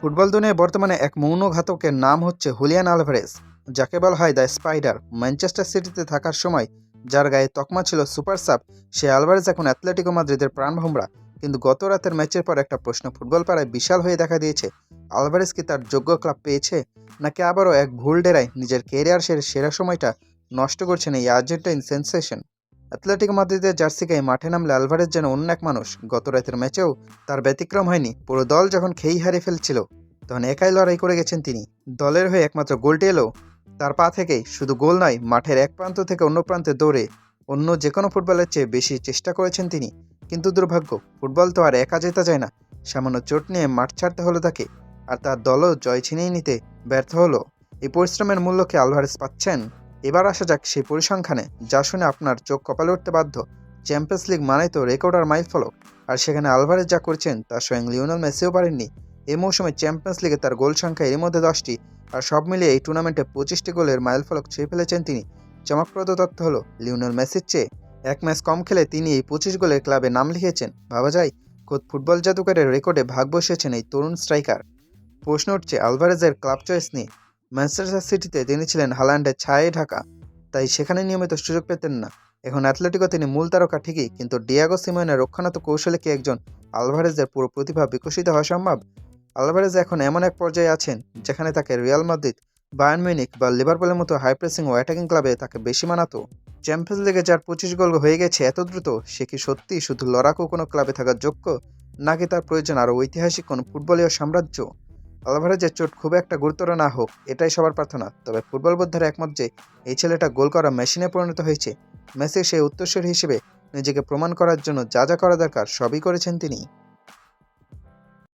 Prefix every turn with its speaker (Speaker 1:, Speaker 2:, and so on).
Speaker 1: Football দুনিয়ায় বর্তমানে এক মৌন ঘাতকের নাম হচ্ছে হুলিয়ান আলভারেজ, যাকে বলা হয় দ্য স্পাইডার। ম্যানচেস্টার সিটিতে থাকার সময় যার গায়ে তকমা ছিল সুপার সাব, সে আলভারেজ এখন অ্যাথলেটিকো মাদ্রিদের প্রাণভোমরা। কিন্তু গত রাতের ম্যাচের পর একটা প্রশ্ন ফুটবল পাড়ায় বিশাল হয়ে দেখা দিয়েছে। আলভারেজ কি তার যোগ্য ক্লাব পেয়েছে, নাকি আবারও এক ভুল ডেরায় নিজের কেরিয়ারের সেরা সময়টা নষ্ট করছেন এই আর্জেন্টাইন সেন্সেশন? অ্যাথলেটিকো মাদ্রিদের জার্সি গায়ে মাঠে নামলে আলভারেজ যেন অন্য এক মানুষ। গত রাতের ম্যাচেও তার ব্যতিক্রম হয়নি। পুরো দল যখন খেই হারিয়ে ফেলছিল, তখন একাই লড়াই করে গেছেন তিনি। দলের হয়ে একমাত্র গোলটি এলো তার পা থেকেই। শুধু গোল নয়, মাঠের এক প্রান্ত থেকে অন্য প্রান্তে দৌড়ে অন্য যে কোনো ফুটবলের চেয়ে বেশি চেষ্টা করেছেন তিনি। কিন্তু দুর্ভাগ্য, ফুটবল তো আর একা জেতা যায় না। সামান্য চোট নিয়ে মাঠ ছাড়তে হলো তাকে, আর তার দলও জয় ছিনিয়ে নিতে ব্যর্থ হলো। এই পরিশ্রমের মূল্য কি আলভারেজ পাচ্ছেন? এবার আসা যাক সেই পরিসংখ্যানে, যা শুনে আপনার চোখ কপালে উঠতে বাধ্য। চ্যাম্পিয়ন্স লিগ মানেই তো রেকর্ড আর মাইল ফলক, আর সেখানে আলভারেজ যা করছেন তা স্বয়ং লিওনেল মেসিও পারেননি। এই মৌসুমে চ্যাম্পিয়ন্স লিগে তার গোল সংখ্যা এর মধ্যে 10টি, আর সব মিলিয়ে এই টুর্নামেন্টে 25টি গোলের মাইলফলক ছুঁয়ে ফেলেছেন তিনি। চমকপ্রদ তথ্য হলো, লিওনেল মেসির চেয়ে এক ম্যাচ কম খেলে তিনি এই 25 গোলের ক্লাবে নাম লিখেছেন। ভাবা যায়, খোদ ফুটবল জাদুকরের রেকর্ডে ভাগ বসিয়েছেন এই তরুণ স্ট্রাইকার। প্রশ্ন উঠছে আলভারেজের ক্লাব চয়েস নিয়ে। ম্যানচেস্টার সিটিতে তিনি ছিলেন হাল্যান্ডের ছায়ায় ঢাকা, তাই সেখানে নিয়মিত সুযোগ পেতেন না। এখন অ্যাথলেটিকো তিনি মূল তারকা ঠিকই, কিন্তু ডিয়াগো সিমোনের রক্ষণাত্মক কৌশলে কি একজন আলভারেজের পুরো প্রতিভা বিকশিত হওয়া সম্ভব? আলভারেজ এখন এমন এক পর্যায়ে আছেন যেখানে তাকে রিয়াল মাদ্রিদ, বায়ার্ন মিউনিখ বা লিভারপুলের মতো হাই প্রেসিং ও অ্যাটাকিং ক্লাবে তাকে বেশি মানাতো। চ্যাম্পিয়ন্স লিগে যার 25 গোল হয়ে গেছে এত দ্রুত, সে কি সত্যি শুধু লড়াকু কোনো ক্লাবে থাকার যোগ্য, নাকি তার প্রয়োজন আরও ঐতিহাসিক কোনো ফুটবলীয় সাম্রাজ্য? আলভারেজের চোট খুব একটা গুরুতর না হোক, এটাই সবার প্রার্থনা। তবে ফুটবল বোদ্ধারা একমত যে এই ছেলেটা গোল করা মেশিনে পরিণত হয়েছে। মেসির সেই উত্তরসূরি হিসেবে নিজেকে প্রমাণ করার জন্য যা যা করা দরকার সবই করেছেন তিনি।